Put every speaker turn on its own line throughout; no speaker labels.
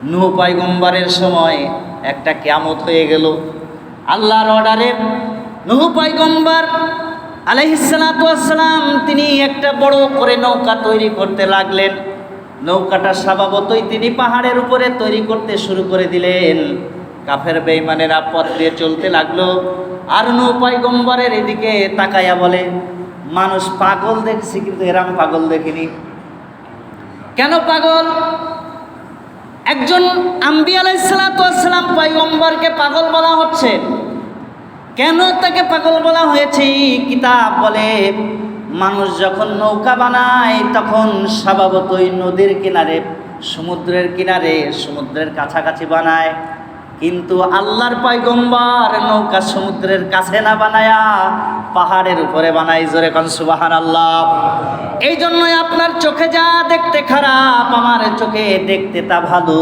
নূহ পয়গম্বরের সময় একটা কিয়ামত হয়ে গেল। আল্লাহর অর্ডারে নূহ পয়গম্বর আলাইহিস সালাতু ওয়াস সালাম তিনি একটা বড় করে নৌকা তৈরি করতে লাগলেন। নৌকাটা স্বভাবতই তিনি পাহাড়ের উপরে তৈরি করতে শুরু করে দিলেন। কাফের বেঈমানেরা পথ দিয়ে চলতে লাগলো, আর নূহ পয়গম্বরের এদিকে তাকায়া বলে, মানুষ পাগল দেখছি কিন্তু এরম পাগল দেখিনি। কেন পাগল? একজন আম্বিয়া আলাইহিস সালাতু ওয়াস সালাম পয়গম্বরকে পাগল বলা হচ্ছে। কেন তাকে পাগল বলা হয়েছে? কিতাব বলে, মানুষ যখন নৌকা বানায় তখন স্বভাবতই নদীর কিনারে, সমুদ্রের কিনারে, সমুদ্রের কাছাকাছি বানায়। কিন্তু আল্লাহর পয়গম্বর নৌকা সমুদ্রের কাছে না বানায়া পাহাড়ের উপরে বানায়। জোরে কোন সুবহানাল্লাহ। এই জন্যই আপনার চোখে যা দেখতে খারাপ, আমার চোখে দেখতে তা ভালো।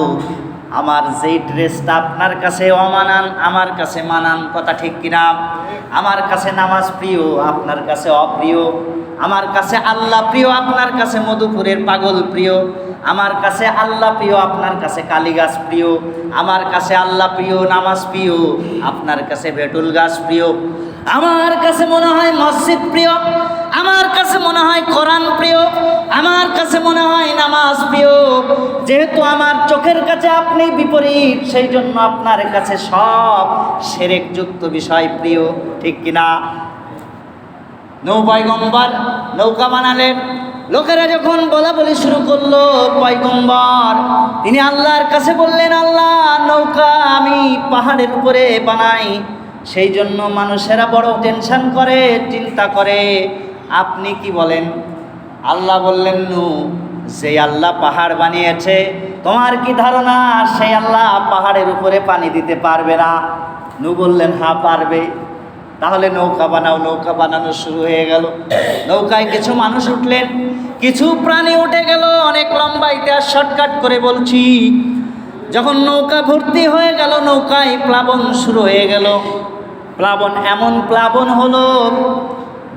আমার যেই ড্রেসটা আপনার কাছে অমানান, আমার কাছে মানান। কথা ঠিক কিনা? আমার কাছে নামাজ প্রিয়, আপনার কাছে অপ্রিয়। আমার কাছে আল্লাহ প্রিয়, আপনার কাছে মধুপুরের পাগল প্রিয়। আমার কাছে আল্লাহ প্রিয়, আপনার কাছে কালী গাছ প্রিয়। আমার কাছে আল্লাহ প্রিয়, নামাজ প্রিয়, আপনার কাছে ভেটুল গাছ প্রিয়। আমার কাছে মনে হয় মসজিদ প্রিয়, আমার কাছে মনে হয় কোরআন প্রিয়, আমার কাছে মনে হয় নামাজ প্রিয়। যেহেতু আমার চোখের কাছে আপনি বিপরীত, সেই জন্য আপনার কাছে সব শিরকযুক্ত বিষয় প্রিয়। ঠিক কিনা? নূহ পয়গম্বর নৌকা বানালেন। লোকেরা যখন বলাবলি শুরু করলো, পয়গম্বর তিনি আল্লাহর কাছে বললেন, আল্লাহ, নৌকা আমি পাহাড়ের উপরে বানাই, সেই জন্য মানুষেরা বড় টেনশন করে, চিন্তা করে। আপনি কি বলেন? আল্লাহ বললেন, নূহ, যে আল্লাহ পাহাড় বানিয়েছে, তোমার কি ধারণা সেই আল্লাহ পাহাড়ের উপরে পানি দিতে পারবে না? নূহ বললেন, হ্যাঁ পারবে। তাহলে নৌকা বানাও। নৌকা বানানো শুরু হয়ে গেল। নৌকায় কিছু মানুষ উঠলেন, কিছু প্রাণী উঠে গেল। অনেক লম্বা ইতিহাস শর্টকাট করে বলছি। যখন নৌকা ভর্তি হয়ে গেল, নৌকায় প্লাবন শুরু হয়ে গেল। প্লাবন এমন প্লাবন হলো,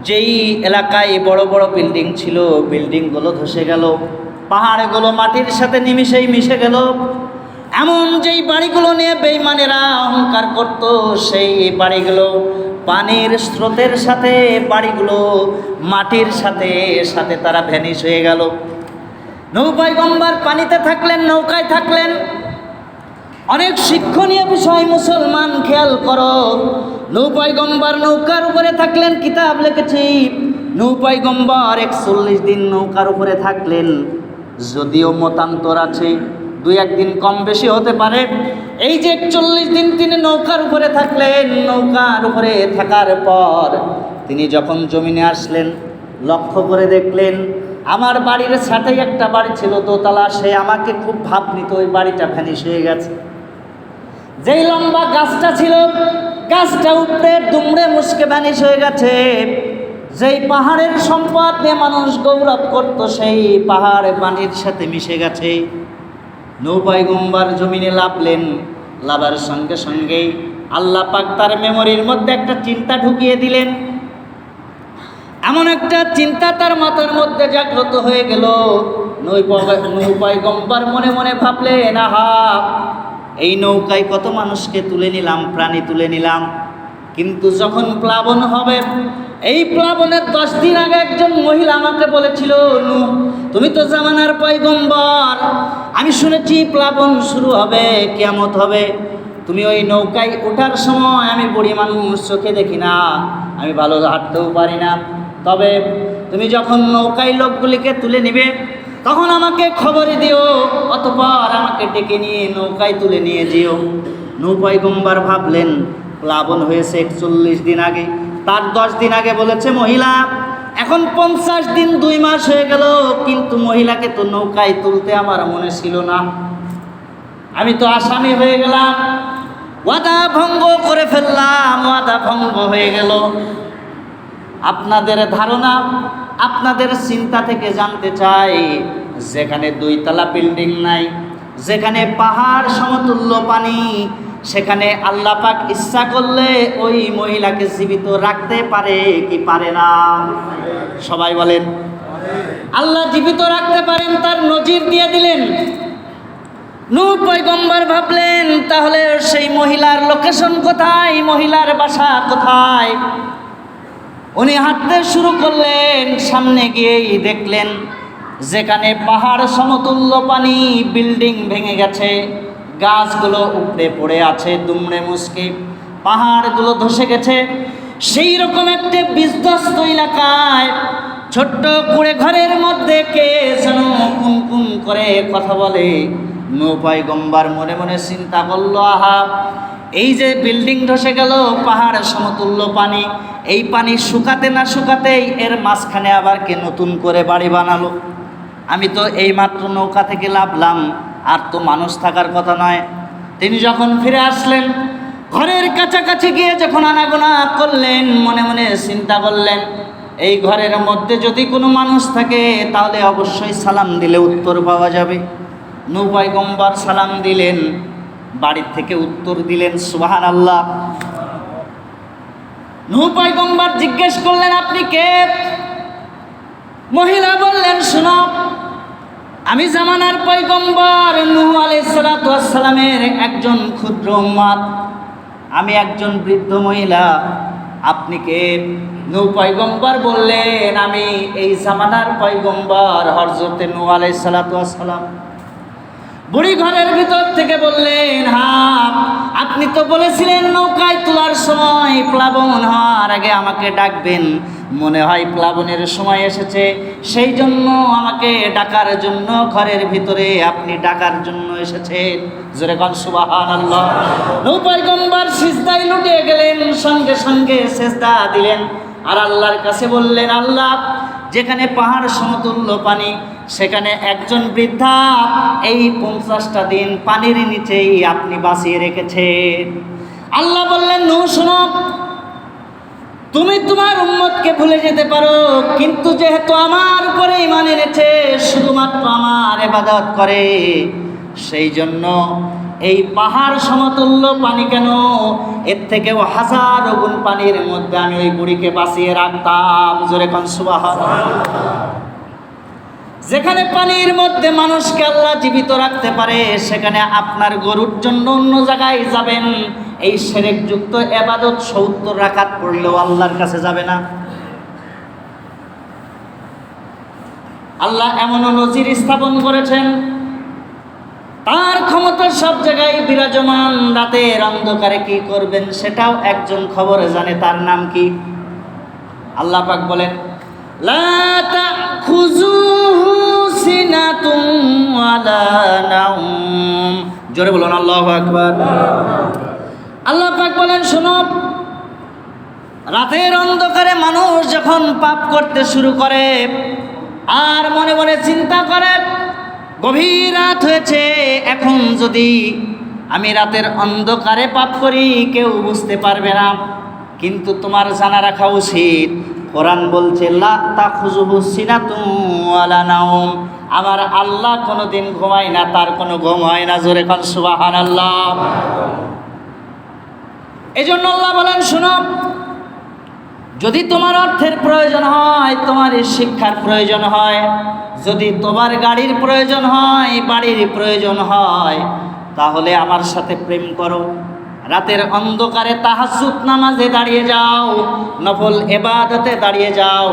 যেই এলাকায় বড় বড় বিল্ডিং ছিল, বিল্ডিংগুলো ধসে গেল। পাহাড়গুলো মাটির সাথে নিমিশেই মিশে গেল। এমন যেই বাড়িগুলো নিয়ে বেঈমানেরা অহংকার করত, সেই বাড়িগুলো পানির স্রোতের সাথে, বাড়িগুলো মাটির সাথে সাথে তারা ভ্যানিশ হয়ে গেল। নূহ পয়গম্বর পানিতে থাকলেন, নৌকায় থাকলেন। অনেক শিক্ষণীয় বিষয় মুসলমান খেয়াল করো। নূহ পয়গম্বর নৌকার উপরে থাকলেন। কিতাব লিখেছি, নূহ পয়গম্বর 41 দিন নৌকার উপরে থাকলেন। যদিও মতান্তর আছে, 2-1 দিন কম বেশি হতে পারে। এই যে 41 দিন তিনি নৌকার উপরে থাকলেন, নৌকার উপরে থাকার পর তিনি যখন জমিনে আসলেন, লক্ষ্য করে দেখলেন আমার বাড়ির সাথে একটা বাড়ি ছিল দোতলা, সে আমাকে খুব ভাব নিত, ওই বাড়িটা ভ্যানিশ হয়ে গেছে। যেই লম্বা গাছটা ছিল, গাছটা উপরে দুমড়ে মুচকে ভ্যানিশ হয়ে গেছে। যেই পাহাড়ের সম্পদ নিয়ে মানুষ গৌরব করত, সেই পাহাড় পানির সাথে মিশে গেছে। নূহ পয়গম্বর জমিনে লাফলেন। লাফার সঙ্গে সঙ্গেই আল্লাহ পাক তার মেমোরির মধ্যে একটা চিন্তা ঢুকিয়ে দিলেন। এমন একটা চিন্তা তার মাথার মধ্যে জাগ্রত হয়ে গেল। নূহ পয়গম্বর মনে মনে ভাবলেন, আহা, এই নৌকায় কত মানুষকে তুলে নিলাম, প্রাণী তুলে নিলাম, কিন্তু যখন প্লাবন হবে, এই প্লাবনের 10 দিন আগে একজন মহিলা আমাকে বলেছিল, নূহ, তুমি তো জামানার পয়গম্বর, আমি শুনেছি প্লাবন শুরু হবে, কিয়ামত হবে। তুমি ওই নৌকায় ওঠার সময়, আমি বুড়ি মানুষ, চোখে দেখি না, আমি ভালো হাঁটতেও পারি না, তবে তুমি যখন নৌকায় লোকগুলিকে তুলে নিবে, তখন আমাকে খবর দিও, অতঃপর আমাকে ডেকে নিয়ে নৌকায় তুলে নিয়ে যেও। নূহ পয়গম্বর ভাবলেন, প্লাবন হয়েছে 41 দিন আগে, তার 10 দিন আগে বলেছে মহিলা, এখন 50 দিন 2 মাস হয়ে গেল, কিন্তু মহিলাকে তো নৌকায় তুলতে আমার মনে ছিল না। আমি তো আসামি হয়ে গেলাম, ওয়াদা ভঙ্গ করে ফেললাম, ওয়াদা ভঙ্গ হয়ে গেল। আপনাদের ধারণা, আপনাদের চিন্তা থেকে জানতে চাই, যেখানে 2 তলা বিল্ডিং নাই, যেখানে পাহাড় সমতুল্য পানি, সেখানে আল্লাহ পাক ইচ্ছা করলে ওই মহিলাকে জীবিত রাখতে পারে কি পারে না? সবাই বলেন। আল্লাহ জীবিত রাখতে পারেন, তার নজির দিয়ে দিলেন। নূহ পয়গম্বর ভাবলেন তাহলে সেই মহিলার লোকেশন কোথায়, মহিলার বাসা কোথায়। উনি হাঁটতে শুরু করলেন, সামনে গিয়েই দেখলেন যেখানে পাহাড় সমতুল্য পানি, বিল্ডিং ভেঙে গেছে, গাছগুলো উপড়ে পড়ে আছে দুমড়ে মুচকে, পাহাড়গুলো ধসে গেছে, সেই রকম একটা বিধ্বস্ত এলাকায় ছোট্ট কুড়ে ঘরের মধ্যে কে যেন কুন কুন করে কথা বলে। নূহ পয়গম্বর মনে মনে চিন্তা করলো, আহা, এই যে বিল্ডিং ধসে গেল, পাহাড় সমতুল্য পানি, এই পানি শুকাতে না শুকাতেই এর মাঝখানে আবার কে নতুন করে বাড়ি বানালো। আমি তো এইমাত্র নৌকা থেকে নামলাম, আর তো মানুষ থাকার কথা নয়। তিনি যখন ফিরে আসলেন, ঘরের কাছাকাছি গিয়ে যখন আনাগোনা করলেন, মনে মনে চিন্তা করলেন, এই ঘরের মধ্যে যদি কোনো মানুষ থাকে তাহলে অবশ্যই সালাম দিলে উত্তর পাওয়া যাবে। নূহ পয়গম্বর সালাম দিলেন, বাড়ির থেকে উত্তর দিলেন সুবহানাল্লাহ। নূহ পয়গম্বর জিজ্ঞেস করলেন, আপনি কে? মহিলা বললেন, শোনো, আমি জামানার পয়গম্বর নূহ আলাইহিস সালাতু ওয়াস সালামের একজন ক্ষুদ্র উম্মত, আমি একজন বৃদ্ধ মহিলা। আপনি কে? নূহ পয়গম্বর বললেন, আমি এই জামানার পয়গম্বর হযরতে নূহ আলাইহিস সালাতু ওয়াস সালাম। বুড়ি ঘরের ভিতর থেকে বললেন, হ্যাঁ, আপনি তো বলেছিলেন নৌকায় তোলার সময় প্লাবন হওয়ার আগে আমাকে ডাকবেন, মনে হয় প্লাবনের সময় এসেছে, সেই জন্য আমাকে ডাকার জন্য ঘরের ভিতরে আপনি ডাকার জন্য এসেছেন। জোরে কোন সুবহানাল্লাহ। নূহ পয়গম্বর সিজদায় লুটিয়ে গেলেন, সঙ্গে সঙ্গে সিজদা দিলেন আর আল্লাহর কাছে বললেন, আল্লাহ, যেখানে পাহাড় সমতুল্য পানি, সেখানে একজন বৃদ্ধা এই 50টা দিন পানির নিচেই আপনি বাঁচিয়ে রেখেছেন। আল্লাহ বললেন, নূহ শোনো, তুমি তোমার উম্মতকে ভুলে যেতে পারো, কিন্তু যেহেতু আমার উপরে ঈমান এনেছে, শুধুমাত্র আমার ইবাদত করে, সেই জন্য এই পাহাড় সমতুল্য পানি কেন, এর থেকেও হাজার গুণ পানির মধ্যে আমি ওই বুড়িকে বাঁচিয়ে রাখতাম। জোরে কোন সুবহানাল্লাহ। যেখানে পানির মধ্যে মানুষকে আল্লাহ জীবিত রাখতে পারে, সেখানে আপনার গরুর জন্য অন্য জায়গায় যাবেন, এই শিরকযুক্ত ইবাদত 70 রাকাত পড়লেও আল্লাহর কাছে যাবে না। আল্লাহ এমন নজির স্থাপন করেছেন, তার ক্ষমতা সব জায়গায় বিরাজমান। রাতের অন্ধকারে কি করবেন সেটাও একজন খবরে জানে, তার নাম কি? আল্লাহ পাক বলেন, লা তাখুযুহু সিনাতুন ওয়ালা নাওম। জোরে বলুন আল্লাহু আকবার। আল্লাহ পাক বলেন, শোনো, রাতের অন্ধকারে মানুষ যখন পাপ করতে শুরু করে আর মনে মনে চিন্তা করে, গভীর রাত হয়েছে, এখন যদি আমি রাতের অন্ধকারে পাপ করি কেউ বুঝতে পারবে না। কিন্তু তোমার জানা রাখা উচিত, কোরআন বলছে, লা তাখুযুহু সিনাতুন ওয়ালা নাওম, আমার আল্লাহ কোনোদিন ঘুমায় না, তার কোনো ঘুম হয় না। জোরে কোন সুবহানাল্লাহ। এজন্য আল্লাহ বলেন, শোনো, যদি তোমার অর্থের প্রয়োজন হয়, তোমার শিক্ষার প্রয়োজন হয়, যদি তোমার গাড়ির প্রয়োজন হয়, বাড়ির প্রয়োজন হয়, তাহলে আমার সাথে প্রেম করো। রাতের অন্ধকারে তাহাজ্জুদ নামাজে দাঁড়িয়ে যাও, নফল ইবাদতে দাঁড়িয়ে যাও,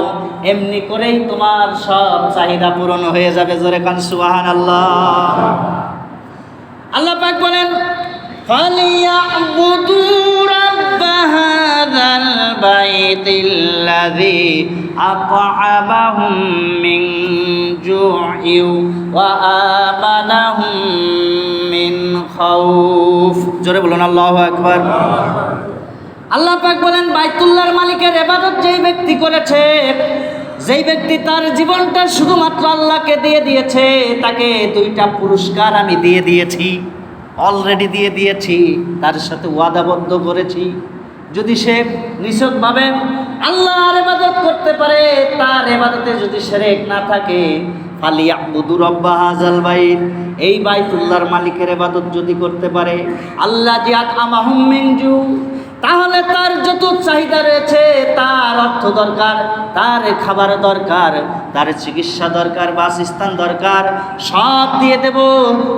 এমনি করেই তোমার সব চাহিদা পূরণ হয়ে যাবে। জোরে কান সুবহানাল্লাহ। আল্লাহ পাক বলেন, ফালিয়াবুদু রাব্ব হাযাল বাইতিল্লাযী আত'আমাহুম মিন জু'ইন ওয়া আমানাহুম মিন খাউফ। জোরে বলুন আল্লাহু আকবার। আল্লাহ পাক বলেন, বাইতুল্লাহর মালিকের ইবাদত যেই ব্যক্তি করেছে, যেই ব্যক্তি তার জীবনটা শুধুমাত্র আল্লাহকে দিয়ে দিয়েছে, তাকে 2টা পুরস্কার আমি দিয়ে দিয়েছি, অলরেডি দিয়ে দিয়েছি, তার সাথে ওয়াদাবদ্ধ করেছি। যদি সে নিছকভাবে আল্লাহর ইবাদত করতে পারে, তার ইবাদতে যদি শিরক না থাকে, ফালিয়াবুদু রাব্ব হাযাল বাইত, এই বাইতুল্লাহর মালিকের ইবাদত যদি করতে পারে, আল্লাযী আত'আমাহুম মিন জু, তাহলে তার যত চাহিদা রয়েছে, তার অর্থ দরকার, তার খাবার দরকার, তার চিকিৎসা দরকার, বাসস্থান দরকার, সব দিয়ে দেব।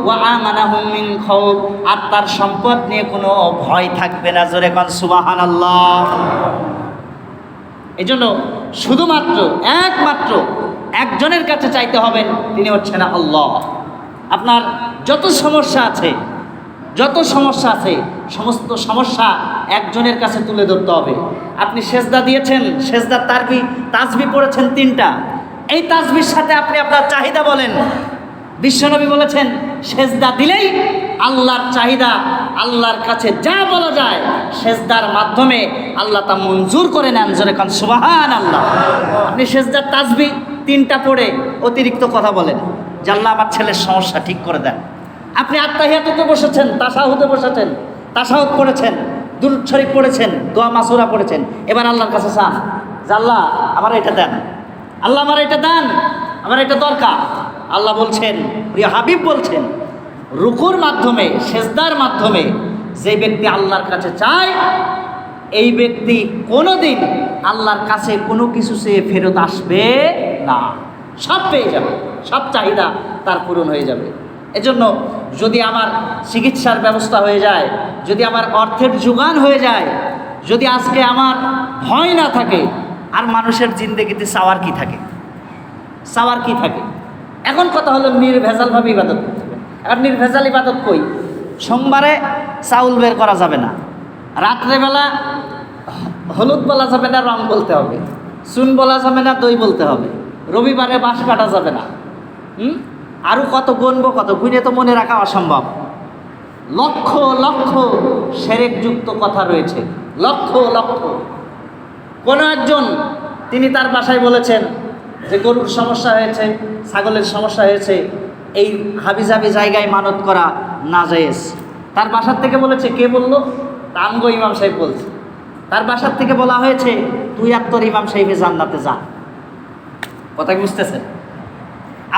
ওয়া আমানাহুম মিন খাউফ, আর তার সম্পদ নিয়ে কোনো ভয় থাকবে না। জোরে কোন সুবহানাল্লাহ। এজন্য শুধুমাত্র একমাত্র একজনের কাছে চাইতে হবেন, তিনি হচ্ছেন আল্লাহ। আপনার যত সমস্যা আছে, সমস্ত সমস্যা একজনের কাছে তুলে ধরতে হবে। আপনি সেজদা দিয়েছেন, সেজদার তাসবিহ পড়েছেন 3টা, এই তাসবির সাথে আপনি আপনার চাহিদা বলেন। বিশ্বনবী বলেছেন, সেজদা দিলেই আল্লাহর চাহিদা, আল্লাহর কাছে যা বলা যায় সেজদার মাধ্যমে আল্লাহ তা মঞ্জুর করে নেন। জোরে কান সুবহানাল্লাহ। আপনি সেজদার তাসবিহ 3টা পড়ে অতিরিক্ত কথা বলেন যে আল্লাহ আমার ছেলের সমস্যা ঠিক করে দেন। আপনি আত্তাহিয়াতুতে বসেছেন, তাশাহুদে বসেছেন, তাশাহুদ পড়েছেন, দুরূদ শরীফ পড়েছেন, দোয়া মাসুরা পড়েছেন, এবার আল্লাহর কাছে চান যে আল্লাহ আমার এটা দেন, আল্লাহ আমার এটা দেন, আমার এটা দরকার। আল্লাহ বলছেন, প্রিয় হাবিব বলছেন, রুকুর মাধ্যমে, সেজদার মাধ্যমে যে ব্যক্তি আল্লাহর কাছে চায়, এই ব্যক্তি কোনোদিন আল্লাহর কাছে কোনো কিছু চেয়ে ফেরত আসবে না, সব পেয়ে যাবে, সব চাহিদা তার পূরণ হয়ে যাবে। এজন্য যদি আমার চিকিৎসার ব্যবস্থা হয়ে যায়, যদি আমার অর্থের যোগান হয়ে যায়, যদি আজকে আমার ভয় না থাকে, আর মানুষের জিন্দেগিতে চাওয়ার কি থাকে? চাওয়ার কি থাকে? এখন কথা হলো নির্ভেজালভাবে ইবাদত করতে হবে। এখন নির্ভেজাল ইবাদত কই? সোমবারে চাউল বের করা যাবে না, রাত্রেবেলা হলুদ বলা যাবে না, রং বলতে হবে, চুন বলা যাবে না, দই বলতে হবে, রবিবারে বাঁশ কাটা যাবে না। আরও কত গুনবো, কত গুনে তো মনে রাখা অসম্ভব। লক্ষ লক্ষ সেরেকযুক্ত কথা রয়েছে, লক্ষ লক্ষ। কোনো একজন তিনি তার বাসায় বলেছেন যে গরুর সমস্যা হয়েছে, ছাগলের সমস্যা হয়েছে, এই হাবিজাবি জায়গায় মানত করা নাজায়েজ। তার বাসার থেকে বলেছে, কে বলল? আমগো ইমাম সাহেব বলছে। তার বাসার থেকে বলা হয়েছে, তুই আর তোর ইমাম সাহেবে জান্নাতে যা। কথা কি বুঝতেছেন?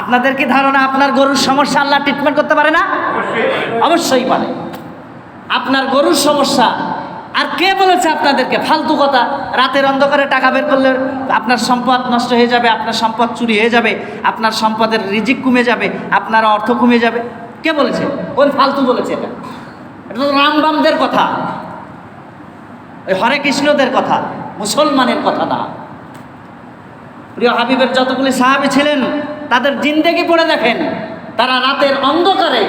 আপনাদের কি ধারণা আপনার গরুর সমস্যা আল্লাহ ট্রিটমেন্ট করতে পারে না? অবশ্যই পারে। আপনার গরুর সমস্যা, আর কে বলেছে আপনাদেরকে ফালতু কথা? রাতের অন্ধকারে টাকা বের করলে আপনার সম্পদ নষ্ট হয়ে যাবে, আপনার সম্পদ চুরি হয়ে যাবে, আপনার সম্পদের রিজিক কমে যাবে, আপনার অর্থ কমে যাবে। কে বলেছে? কোন ফালতু বলেছে? এটা তো রামবামদের কথা, ওই হরে কৃষ্ণদের কথা, মুসলমানের কথা না। প্রিয় হাবিবের যতগুলি সাহাবী ছিলেন, তাদের জিন্দেগি পড়ে দেখেন। তারা রাতের অন্ধকারে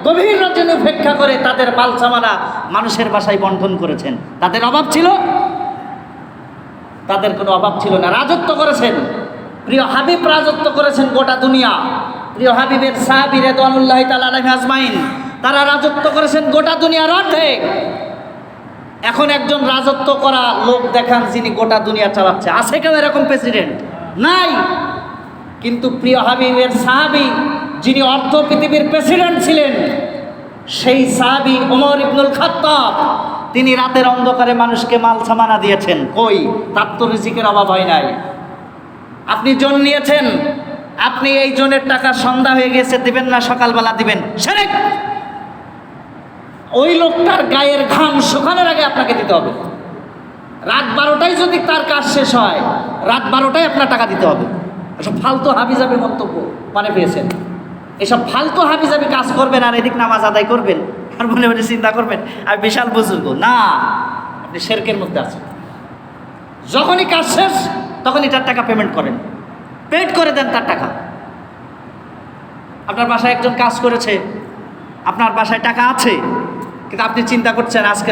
গভীর রজনী উপেক্ষা করে তাদের মাল সামানা মানুষের বাসায় বন্টন করেছেন। তাদের অভাব ছিল? তাদের কোনো অভাব ছিল না। রাজত্ব করেছেন, প্রিয় হাবিব রাজত্ব করেছেন গোটা দুনিয়া। প্রিয় হাবিবের সাহাবী রিদওয়ানুল্লাহি তাআলা আলাইহিম আজমাইন, তারা রাজত্ব করেছেন গোটা দুনিয়ার অর্ধেক। এখন একজন রাজত্ব করা লোক দেখান যিনি গোটা দুনিয়া চালাচ্ছে। আছে কেউ এরকম প্রেসিডেন্ট? নাই। কিন্তু প্রিয় হাবিবের সাহাবী যিনি অর্ধ পৃথিবীর প্রেসিডেন্ট ছিলেন, সেই সাহাবী ওমর ইবনুল খাত্তাব, তিনি রাতের অন্ধকারে মানুষকে মাল সামানা দিয়েছেন। কই? তার তো রিজিকের অভাব হয় নাই। আপনি জন নিয়েছেন, আপনি এই জনের টাকা সন্ধ্যা হয়ে গেছে দিবেন না, সকালবেলা দিবেন, শিরক। ওই লোকটার গায়ের ঘাম শুকানোর আগে আপনাকে দিতে হবে। রাত 12টায় যদি তার কাজ শেষ হয়, রাত 12টায় আপনার টাকা দিতে হবে। এসব ফালতু হাবিজাবি মন্তব্য মানে পেয়েছেন। এসব ফালতু হাবিজাবি কাজ করবেন, আর এদিক নামাজ আদায় করবেন, আর মনে মনে চিন্তা করবেন আর বিশাল বুজুর্গ। না, আপনি শিরকের মধ্যে আছেন। যখনই কাজ শেষ তখনই তার টাকা পেমেন্ট করেন, পেড করে দেন তার টাকা। আপনার বাসায় একজন কাজ করেছে, আপনার বাসায় টাকা আছে, কিন্তু আপনি চিন্তা করছেন আজকে